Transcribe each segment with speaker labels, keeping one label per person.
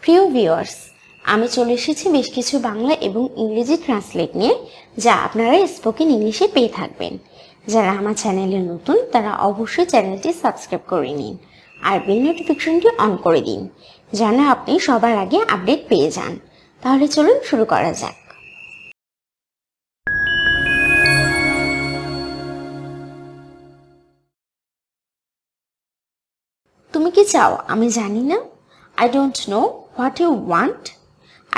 Speaker 1: প্রিয় ভিউয়ার্স, আমি চলে এসেছি বেশ কিছু বাংলা এবং ইংরেজি ট্রান্সলেট নিয়ে, যা আপনারা স্পোকেন ইংলিশে পেয়ে থাকবেন। যারা আমার চ্যানেলে নতুন তারা অবশ্যই চ্যানেলটি সাবস্ক্রাইব করে নিন আর বেল নোটিফিকেশনটি অন করে দিন, যেন আপনি সবার আগে আপডেট পেয়ে যান। তাহলে চলুন শুরু করা যাক। তুমি কি চাও আমি জানি না? I don't know what you want.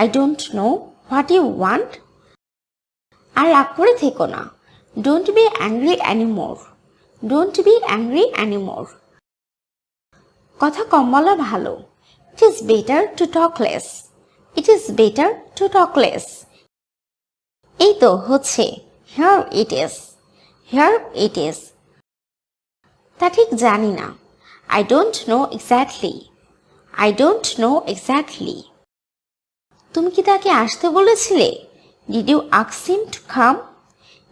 Speaker 1: I don't know what you want. আর রাগ করে থেকো না। Don't be angry anymore. Don't be angry anymore. কথা কম বলা ভালো। It is better to talk less. It is better to talk less. এই তো হচ্ছে। Here it is. Here it is. তা ঠিক জানি না। I don't know exactly. I don't know exactly. তুমি কি তাকে আসতে বলেছিলে? Did you ask him to come?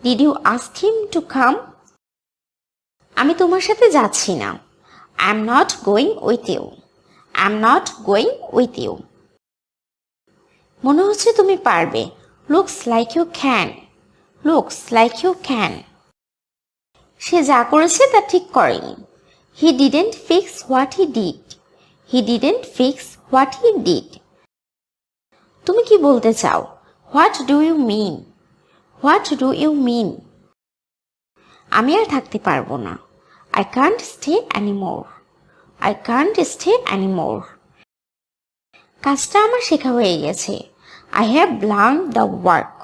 Speaker 1: Did you ask him to come? আমি তোমার সাথে যাচ্ছি না। I'm not going with you. I'm not going with you. মনে হচ্ছে তুমি পারবে। Looks like you can. Looks like you can. সে যা করেছে তা ঠিক করেনি। He didn't fix what he did. He didn't fix what he did. তুমি কি বলতে চাও? What do you mean? What do you mean? আমি আর থাকতে পারবো না। I can't stay anymore. I can't stay anymore. কাজটা আমার শেখা হয়ে গেছে। I have learned the work.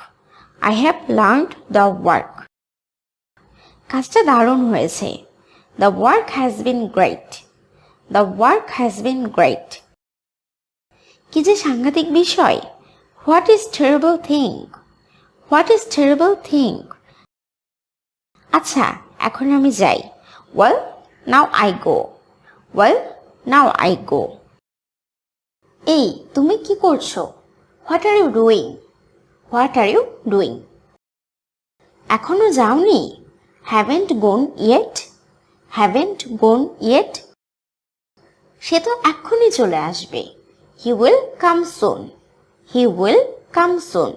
Speaker 1: I have learned the work. কাজটা দারুণ হয়েছে। The work has been great. The work has been great. কি যে সাংঘাতিক বিষয়। What is terrible thing? What is terrible thing? আচ্ছা, এখন আমি যাই। Well, now I go. Well, now I go. এই, তুমি কি করছো? What are you doing? What are you doing? এখনো যাওনি? Haven't gone yet? Haven't gone yet? সে তো এক্ষুনি চলে আসবে। He will come soon. He will come soon.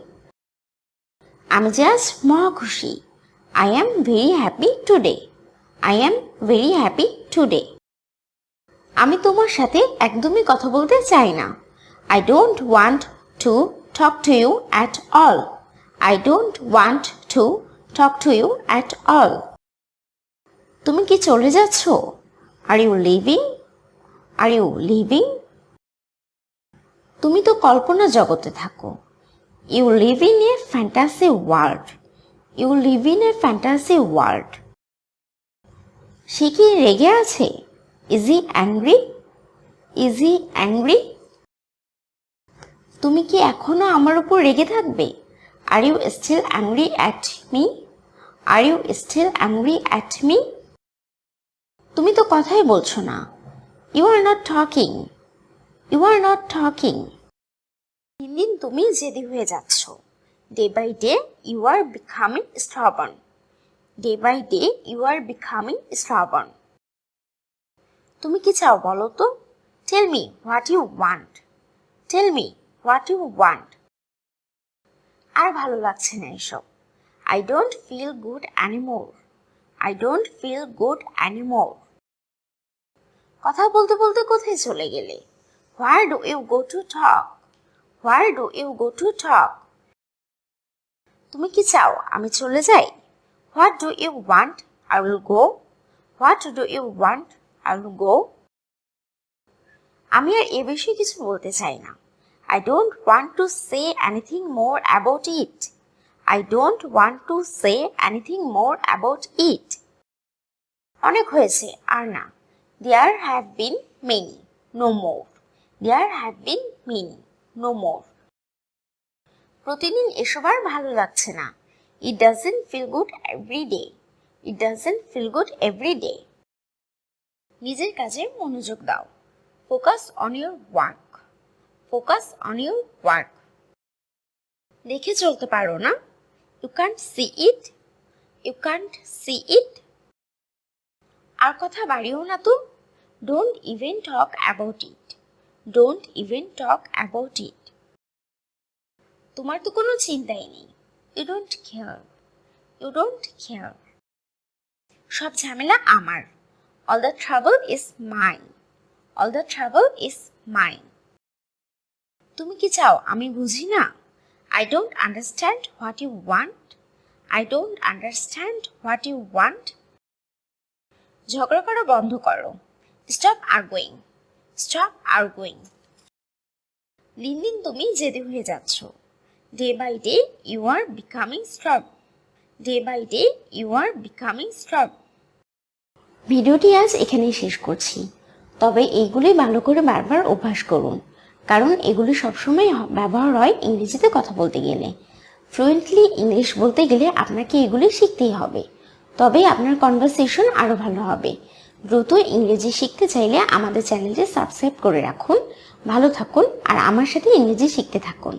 Speaker 1: আমি জাস্ট মহা খুশি। I am very happy today. I am very happy today. আমি তোমার সাথে একদমই কথা বলতে চাই না। I don't want to talk to you at all. I don't want to talk to you at all. তুমি কি চলে যাচ্ছ? Are you leaving? Are you leaving? তুমি তো কল্পনা জগতে থাকো। You live in a fantasy world. You live in a fantasy world. সে কি রেগে আছে? Is he angry? Is he angry? তুমি কি এখনো আমার উপর রেগে থাকবে? Are you still angry at me? Are you still angry at me? তুমি তো কথাই বলছো না। You are not talking. You are not talking. দিন দিন তুমি জেদি হয়ে যাচ্ছ। Day by day you are becoming stubborn. Day by day you are becoming stubborn. তুমি কি চাও বলো তো? Tell me what you want. Tell me what you want. আর ভালো লাগছে না এসব। I don't feel good anymore. I don't feel good anymore. কথা বলতে বলতে কোথায় চলে গেলে? Where do you go to talk? Where do you go to talk? তুমি কি চাও আমি চলে যাই? What do you want? I will go. What do you want? I will go. আমি আর এ বিষয়ে কিছু বলতে চাই না। I don't want to say anything more about it. I don't want to say anything more about it. অনেক হয়েছে আর না। There have been many. No more. There have been many. No more. প্রতিদিন এসব আর ভালো লাগছে না। It doesn't feel good every day. It doesn't feel good every day. নিজের কাজে মনোযোগ দাও। Focus on your work. Focus on your work. দেখে চলতে পারো না? You can't see it. You can't see it. আর কথা বাড়িও না তো। Don't even talk about it. Don't even talk about it. তোমার তো কোনো চিন্তাই নেই। You don't care. You don't care. সব ঝামেলা আমার। All the trouble is mine. All the trouble is mine. তুমি কি চাও আমি বুঝি না? I don't understand what you want. I don't understand what you want. ঝগড়া করা বন্ধ করো। Stop arguing. Stop arguing. দিন দিন তুমি জেদি হয়ে যাচ্ছ। Day by day you are becoming strong. Day by day you are becoming strong. ভিডিওটি আজ এখানেই শেষ করছি। তবে এইগুলি ভালো করে বারবার অভ্যাস করুন, কারণ এগুলি সবসময় ব্যবহার হয় ইংরেজিতে কথা বলতে গেলে। ফ্লুয়েন্টলি ইংলিশ বলতে গেলে আপনাকে এগুলি শিখতেই হবে, তবেই আপনার কনভারসেশন আরও ভালো হবে। দ্রুত ইংরেজি শিখতে চাইলে আমাদের চ্যানেলটি সাবস্ক্রাইব করে রাখুন। ভালো থাকুন আর আমার সাথে ইংরেজি শিখতে থাকুন।